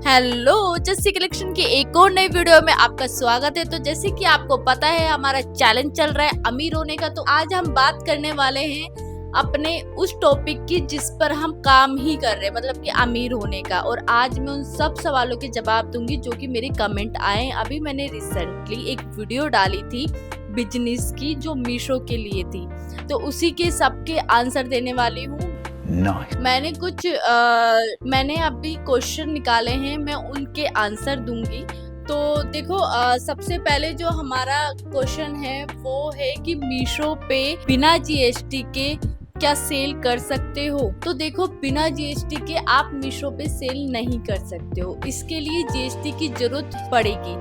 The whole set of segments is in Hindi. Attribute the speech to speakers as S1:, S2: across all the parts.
S1: हेलो, जस्सी कलेक्शन की एक और नई वीडियो में आपका स्वागत है। तो जैसे कि आपको पता है हमारा चैलेंज चल रहा है अमीर होने का। तो आज हम बात करने वाले हैं अपने उस टॉपिक की जिस पर हम काम ही कर रहे हैं, मतलब कि अमीर होने का। और आज मैं उन सब सवालों के जवाब दूंगी जो कि मेरे कमेंट आए। अभी मैंने रिसेंटली एक वीडियो डाली थी बिजनेस की जो मीशो के लिए थी, तो उसी के सबके आंसर देने वाली हूँ। मैंने अभी क्वेश्चन निकाले हैं, मैं उनके आंसर दूंगी। तो देखो, सबसे पहले जो हमारा क्वेश्चन है वो है कि मीशो पे बिना जीएसटी के क्या सेल कर सकते हो। तो देखो, बिना जीएसटी के आप मीशो पे सेल नहीं कर सकते हो, इसके लिए जीएसटी की जरूरत पड़ेगी।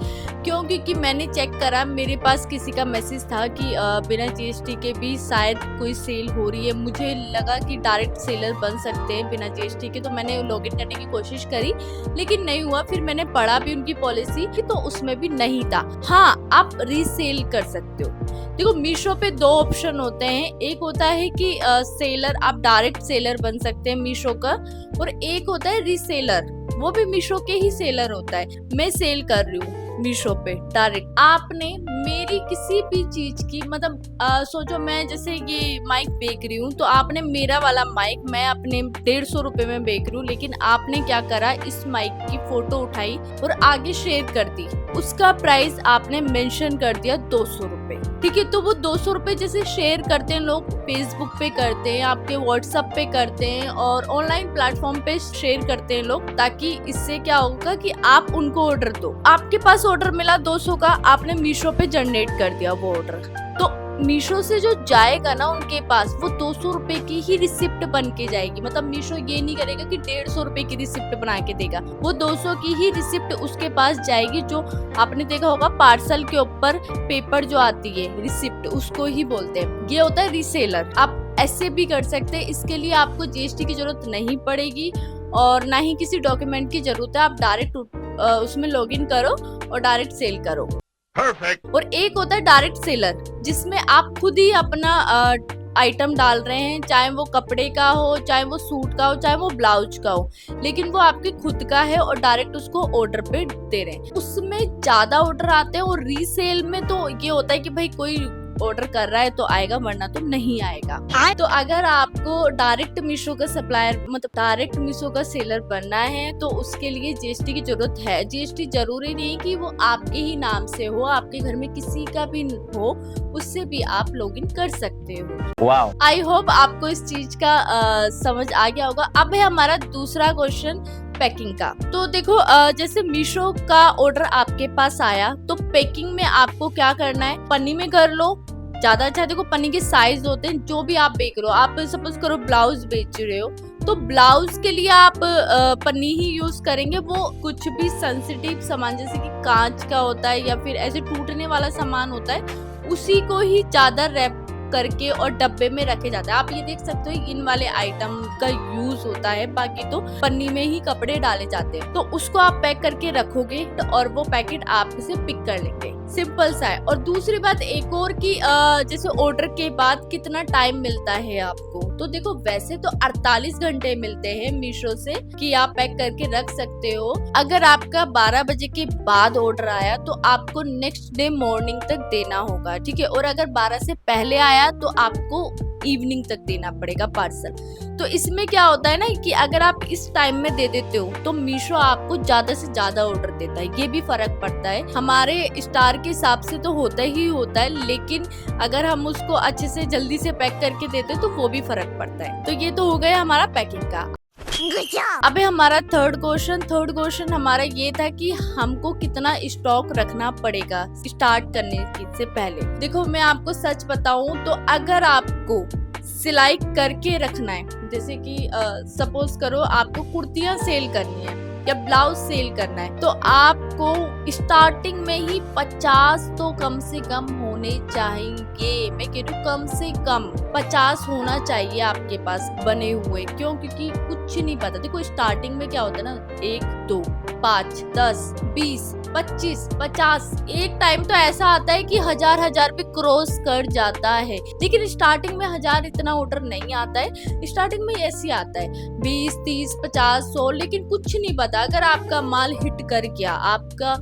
S1: क्यों? क्योंकि मैंने चेक करा, मेरे पास किसी का मैसेज था कि बिना जीएसटी के भी शायद कोई सेल हो रही है। मुझे लगा कि डायरेक्ट सेलर बन सकते हैं बिना जीएसटी के, तो मैंने लॉगिन करने की कोशिश करी लेकिन नहीं हुआ। फिर मैंने पढ़ा भी उनकी पॉलिसी की, तो उसमें भी नहीं था। हाँ, आप रीसेल कर सकते हो। देखो, मीशो पे दो ऑप्शन होते हैं। एक होता है कि सेलर, आप डायरेक्ट सेलर बन सकते हैं मीशो का, और एक होता है रीसेलर, वो भी मीशो के ही सेलर होता है। मैं सेल कर रही हूँ मीशो पे डायरेक्ट। आपने मेरी किसी भी चीज की, मतलब सोचो मैं जैसे ये माइक बेच रही हूँ, तो आपने मेरा वाला माइक मैं अपने 150 रुपए में बेच रही हूँ, लेकिन आपने क्या करा, इस माइक की फोटो उठाई और आगे शेयर कर दी। उसका प्राइस आपने मेंशन कर दिया 200 रुपए। ठीक है, तो वो 200 रुपए जैसे शेयर करते हैं लोग, फेसबुक पे करते हैं, आपके व्हाट्सएप पे करते हैं और ऑनलाइन प्लेटफॉर्म पे शेयर करते हैं लोग, ताकि इससे क्या होगा कि आप उनको ऑर्डर दो। आपके पास ऑर्डर मिला 200 का, आपने मीशो पे जनरेट कर दिया वो ऑर्डर, तो मीशो से जो जाएगा ना उनके पास, वो 200 रुपए की ही रिसिप्ट बन के जाएगी। मतलब मीशो ये नहीं करेगा कि 150 रुपए की रिसिप्ट बना के देगा, वो 200 की ही रिसिप्ट उसके पास जाएगी। जो आपने देखा होगा पार्सल के ऊपर पेपर जो आती है रिसिप्ट, उसको ही बोलते हैं। ये होता है रीसेलर। आप ऐसे भी कर सकते हैं, इसके लिए आपको जीएसटी की जरूरत नहीं पड़ेगी और ना ही किसी डॉक्यूमेंट की जरूरत है। आप डायरेक्ट उसमें लॉगिन करो और डायरेक्ट सेल करो। Perfect. और एक होता है डायरेक्ट सेलर, जिसमें आप खुद ही अपना आइटम डाल रहे हैं, चाहे वो कपड़े का हो, चाहे वो सूट का हो, चाहे वो ब्लाउज का हो, लेकिन वो आपके खुद का है और डायरेक्ट उसको ऑर्डर पे दे रहे हैं। उसमें ज्यादा ऑर्डर आते हैं। और रीसेल में तो ये होता है कि भाई कोई ऑर्डर कर रहा है तो आएगा, वरना तो नहीं आएगा। तो अगर आपको डायरेक्ट मीशो का सप्लायर, मतलब डायरेक्ट मीशो का सेलर बनना है, तो उसके लिए जीएसटी की जरूरत है। जीएसटी जरूरी नहीं कि वो आपके ही नाम से हो, आपके घर में किसी का भी हो, उससे भी आप लॉगिन कर सकते हो। वाओ, आई होप आपको इस चीज का समझ आ गया होगा। अब है हमारा दूसरा क्वेश्चन, पैकिंग का। तो देखो, जैसे मीशो का ऑर्डर आपके पास आया, तो पैकिंग में आपको क्या करना है, पन्नी में कर लो ज्यादा अच्छा है। देखो, पन्नी के साइज होते हैं, जो भी आप बेच रहे हो, आप सपोज करो ब्लाउज बेच रहे हो, तो ब्लाउज के लिए आप पन्नी ही यूज करेंगे। वो कुछ भी सेंसिटिव सामान जैसे कि कांच का होता है या फिर ऐसे टूटने वाला सामान होता है, उसी को ही ज्यादा रैप करके और डब्बे में रखे जाते हैं। आप ये देख सकते हो, इन वाले आइटम का यूज होता है, बाकी तो पन्नी में ही कपड़े डाले जाते हैं। तो उसको आप पैक करके रखोगे और वो पैकेट आप इसे पिक कर लेंगे। सिंपल सा है। और दूसरी बात एक और कि जैसे ऑर्डर के बाद कितना टाइम मिलता है आपको, तो देखो वैसे तो 48 घंटे मिलते हैं मीशो से कि आप पैक करके रख सकते हो। अगर आपका 12 बजे के बाद ऑर्डर आया तो आपको नेक्स्ट डे मॉर्निंग तक देना होगा, ठीक है। और अगर 12 से पहले आया तो आपको इवनिंग तक देना पड़ेगा पार्सल। तो इसमें क्या होता है ना कि अगर आप इस टाइम में दे देते हो तो मीशो आपको ज्यादा से ज्यादा ऑर्डर देता है, ये भी फर्क पड़ता है। हमारे स्टार के हिसाब से तो होता ही होता है, लेकिन अगर हम उसको अच्छे से जल्दी से पैक करके देते तो वो भी फर्क पड़ता है। तो ये तो हो गया हमारा पैकिंग का। अबे हमारा थर्ड क्वेश्चन हमारा ये था कि हमको कितना स्टॉक रखना पड़ेगा स्टार्ट करने से पहले। देखो, मैं आपको सच बताऊं तो अगर आपको सिलाई करके रखना है, जैसे कि सपोज करो आपको कुर्तियां सेल करनी है या ब्लाउज सेल करना है, तो आपको स्टार्टिंग में ही 50 तो कम से कम होने चाहिए। मैं कह रही हूँ कम से कम 50 होना चाहिए आपके पास बने हुए। क्यों? क्योंकि कुछ नहीं पता। देखो, स्टार्टिंग में क्या होता है ना, 1 2 5 10 20 25, 50, एक टाइम तो ऐसा आता है कि हजार भी क्रॉस कर जाता है। लेकिन स्टार्टिंग में 1000 इतना ऑर्डर नहीं आता है, स्टार्टिंग में ऐसे आता है 20, 30, 50, 100। लेकिन कुछ नहीं पता, अगर आपका माल हिट कर गया, आपका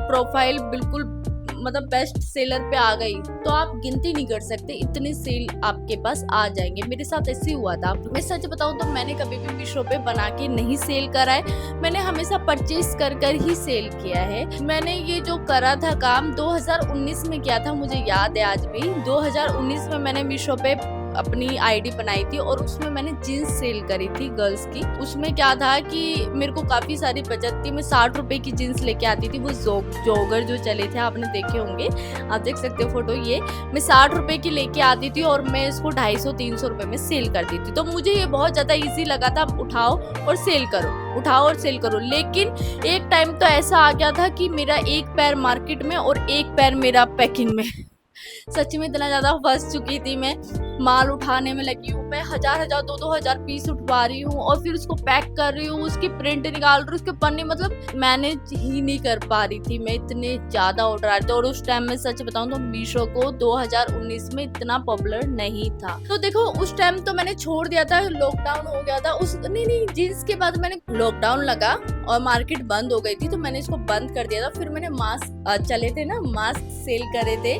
S1: प्रोफाइल बिल्कुल मतलब बेस्ट सेलर पे आ गई, तो आप गिनती नहीं कर सकते इतने सेल आपके पास आ जाएंगे। मेरे साथ ऐसे हुआ था। मैं सच बताऊं तो मैंने कभी भी मीशो पे बना के नहीं सेल करा है, मैंने हमेशा परचेज कर ही सेल किया है। मैंने ये जो करा था काम 2019 में किया था, मुझे याद है आज भी। 2019 में मैंने मीशो पे अपनी आईडी बनाई थी और उसमें मैंने जीन्स सेल करी थी गर्ल्स की। उसमें क्या था कि मेरे को काफी सारी बचत थी। मैं 60 रुपए की जीन्स लेके आती थी, वो जॉगर जो चले थे, आपने देखे होंगे, आप देख सकते हो फोटो। ये मैं 60 रुपए की लेके आती थी और मैं इसको 250-300 रुपए में सेल करती थी। तो मुझे ये बहुत ज्यादा ईजी लगा था, उठाओ और सेल करो, उठाओ और सेल करो। लेकिन एक टाइम तो ऐसा आ गया था कि मेरा एक पैर मार्केट में और एक पैर मेरा पैकिंग में। सच में इतना ज्यादा फंस चुकी थी मैं, माल उठाने में लगी हूँ मैं, 1000-1000, 2-2000 पीस उठवा रही हूँ और फिर उसको पैक कर रही हूँ, उसकी प्रिंट निकाल रही हूँ, उसके पन्ने, मतलब मैनेज ही नहीं कर पा रही थी मैं, इतने ज्यादा ऑर्डर आए थे। और उस टाइम में सच बताऊं तो मीशो को 2019 में इतना पॉपुलर नहीं था। तो देखो उस टाइम तो मैंने छोड़ दिया था, लॉकडाउन हो गया था। नहीं, जींस के बाद मैंने लॉकडाउन लगा और मार्केट बंद हो गई थी, तो मैंने इसको बंद कर दिया था। फिर मैंने मास्क चले थे ना, मास्क सेल करे थे,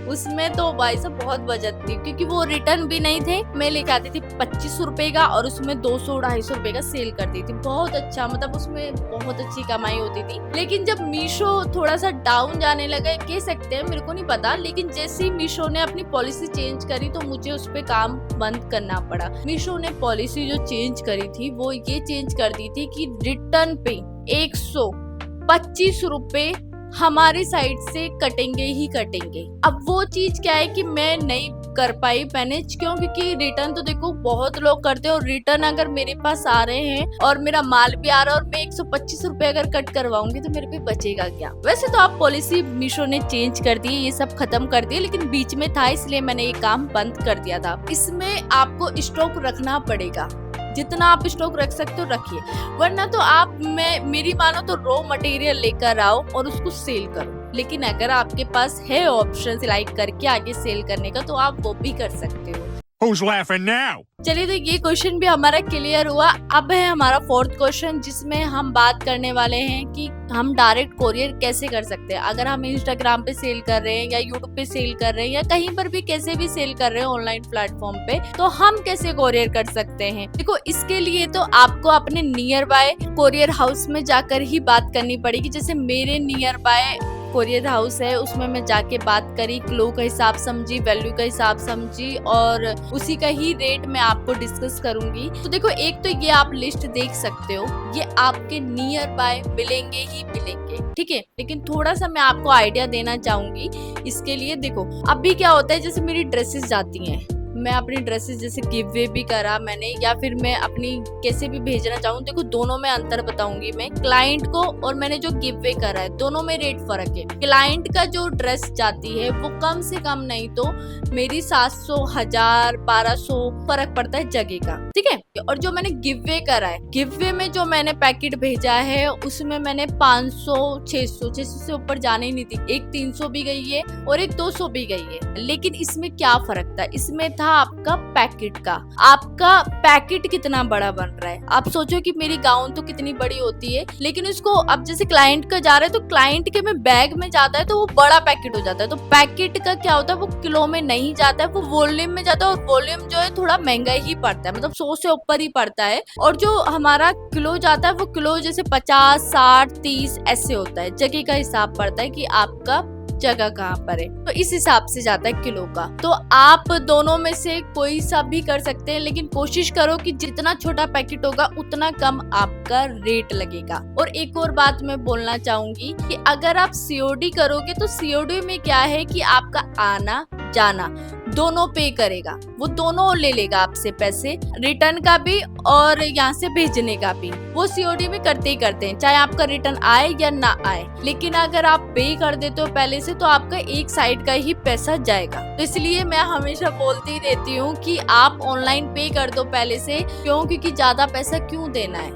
S1: उसमें तो भाई साहब बहुत बचत थी, क्योंकि वो रिटर्न भी नहीं थे। मैं लेके आती थी 25 रुपए का और उसमें 200-250 रुपए का सेल करती थी। बहुत अच्छा, मतलब उसमें बहुत अच्छी कमाई होती थी। लेकिन जब मीशो थोड़ा सा डाउन जाने लगा, कह सकते हैं, मेरे को नहीं पता, लेकिन जैसे ही मीशो ने अपनी पॉलिसी चेंज करी तो मुझे उस पे काम बंद करना पड़ा। मीशो ने पॉलिसी जो चेंज करी थी वो ये चेंज कर दी थी कि रिटर्न पे 125 रुपए हमारी साइड से कटेंगे ही कटेंगे। अब वो चीज क्या है कि मैं नहीं कर पाई मैनेज, क्यों? क्योंकि रिटर्न तो देखो बहुत लोग करते हैं, और रिटर्न अगर मेरे पास आ रहे हैं और मेरा माल भी आ रहा है और मैं 125 रुपए अगर कट करवाऊंगी तो मेरे पे बचेगा क्या? वैसे तो आप पॉलिसी मीशो ने चेंज कर दी, ये सब खत्म कर दिया, लेकिन बीच में था इसलिए मैंने ये काम बंद कर दिया था। इसमें आपको स्टॉक रखना पड़ेगा, जितना आप स्टॉक रख सकते हो रखिए, वरना तो आप मेरी मानो तो रॉ मटेरियल लेकर आओ और उसको सेल करो। लेकिन अगर आपके पास है ऑप्शन सिलाई करके आगे सेल करने का, तो आप वो भी कर सकते हो।
S2: Who's laughing now?
S1: चलिए, तो ये क्वेश्चन भी हमारा क्लियर हुआ। अब है हमारा 4th क्वेश्चन, जिसमें हम बात करने वाले हैं कि हम डायरेक्ट कोरियर कैसे कर सकते हैं। अगर हम इंस्टाग्राम पे सेल कर रहे हैं या यूट्यूब पे सेल कर रहे हैं या कहीं पर भी कैसे भी सेल कर रहे हैं ऑनलाइन प्लेटफॉर्म पे, तो हम कैसे कोरियर कर सकते हैं। देखो, इसके लिए तो आपको अपने नियर बाय कोरियर हाउस में जाकर ही बात करनी पड़ेगी। जैसे मेरे नियर बाय कोरियर हाउस है, उसमें मैं जाके बात करी, किलो का हिसाब समझी, वैल्यू का हिसाब समझी और उसी का ही रेट मैं आपको डिस्कस करूंगी। तो देखो, एक तो ये आप लिस्ट देख सकते हो, ये आपके नियर बाय मिलेंगे ही मिलेंगे, ठीक है। लेकिन थोड़ा सा मैं आपको आइडिया देना चाहूंगी इसके लिए। देखो, अभी क्या होता है, जैसे मेरी ड्रेसेस जाती हैं, मैं अपनी ड्रेसेस जैसे गिव वे भी करा मैंने, या फिर मैं अपनी कैसे भी भेजना चाहूँ, देखो दोनों में अंतर बताऊंगी मैं। क्लाइंट को और मैंने जो गिव वे करा है, दोनों में रेट फर्क है। क्लाइंट का जो ड्रेस जाती है वो कम से कम नहीं तो मेरी 700, 1000, 1200 फर्क पड़ता है जगह का, ठीक है। और जो मैंने गिव वे करा है, गिव वे में जो मैंने पैकेट भेजा है उसमें मैंने 500, 600 से ऊपर जाने ही नहीं थी। एक 300 भी गई है और एक 200 भी गई है। लेकिन इसमें क्या फर्क था? इसमें था आपका पैकेट का, आपका पैकेट कितना बड़ा बन रहा है। आप सोचो कि मेरी गाउन तो कितनी बड़ी होती है, लेकिन उसको अब जैसे क्लाइंट का जा रहा है तो क्लाइंट के में बैग में जाता है तो वो बड़ा पैकेट हो जाता है। तो पैकेट का क्या होता है, वो किलो में नहीं जाता है, वो वॉल्यूम में जाता है। और वॉल्यूम जो है थोड़ा महंगा ही पड़ता है, मतलब 100 से ऊपर ही पड़ता है। और जो हमारा किलो जाता है वो किलो जैसे 50, 60, 30 ऐसे होता है। जगह का हिसाब पड़ता है कि आपका जगह कहाँ पर है, तो इस हिसाब से जाता है किलो का। तो आप दोनों में से कोई सा भी कर सकते हैं, लेकिन कोशिश करो कि जितना छोटा पैकेट होगा उतना कम आपका रेट लगेगा। और एक और बात मैं बोलना चाहूंगी कि अगर आप सीओडी करोगे तो सीओडी में क्या है कि आपका आना जाना दोनों पे करेगा, वो दोनों ले लेगा आपसे पैसे, रिटर्न का भी और यहाँ से भेजने का भी। वो सीओडी में करते ही करते हैं, चाहे आपका रिटर्न आए या ना आए। लेकिन अगर आप पे कर देते हो पहले से तो आपका एक साइड का ही पैसा जाएगा। तो इसलिए मैं हमेशा बोलती रहती हूँ कि आप ऑनलाइन पे कर दो पहले से, क्यों? क्योंकि ज्यादा पैसा क्यों देना है।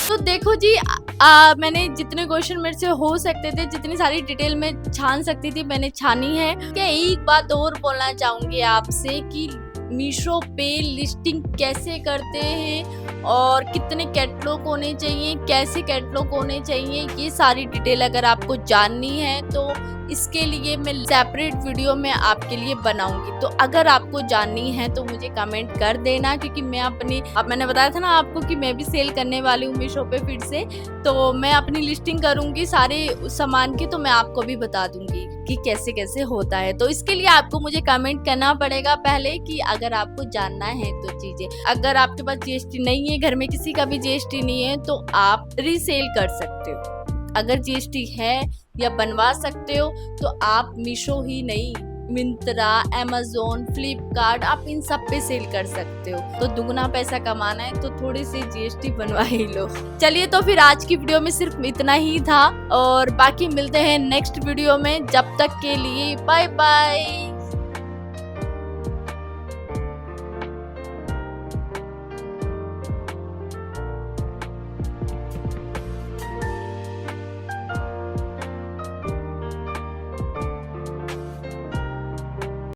S1: तो देखो जी, मैंने जितने क्वेश्चन मेरे से हो सकते थे, जितनी सारी डिटेल में छान सकती थी, मैंने छानी है। क्या एक बात और बोलना चाहूंगी आपसे कि मीशो पे लिस्टिंग कैसे करते हैं और कितने कैटलॉग होने चाहिए, कैसे कैटलॉग होने चाहिए, ये सारी डिटेल अगर आपको जाननी है तो इसके लिए मैं सेपरेट वीडियो में आपके लिए बनाऊंगी। तो अगर आपको जाननी है तो मुझे कमेंट कर देना, क्योंकि मैं अब मैंने बताया था ना आपको कि मैं भी सेल करने वाली हूँ मीशो पे फिर से, तो मैं अपनी लिस्टिंग करूंगी सारे सामान की, तो मैं आपको भी बता दूंगी कि कैसे कैसे होता है। तो इसके लिए आपको मुझे कमेंट करना पड़ेगा पहले कि अगर आपको जानना है तो चीजें। अगर आपके पास जीएसटी नहीं है, घर में किसी का भी जीएसटी नहीं है, तो आप रीसेल कर सकते हो। अगर जीएसटी है या बनवा सकते हो तो आप मीशो ही नहीं, मिंत्रा, अमेज़न, फ्लिपकार्ट, आप इन सब पे सेल कर सकते हो। तो दुगना पैसा कमाना है तो थोड़ी सी जीएसटी बनवा ही लो। चलिए, तो फिर आज की वीडियो में सिर्फ इतना ही था और बाकी मिलते हैं नेक्स्ट वीडियो में। जब तक के लिए बाय बाय।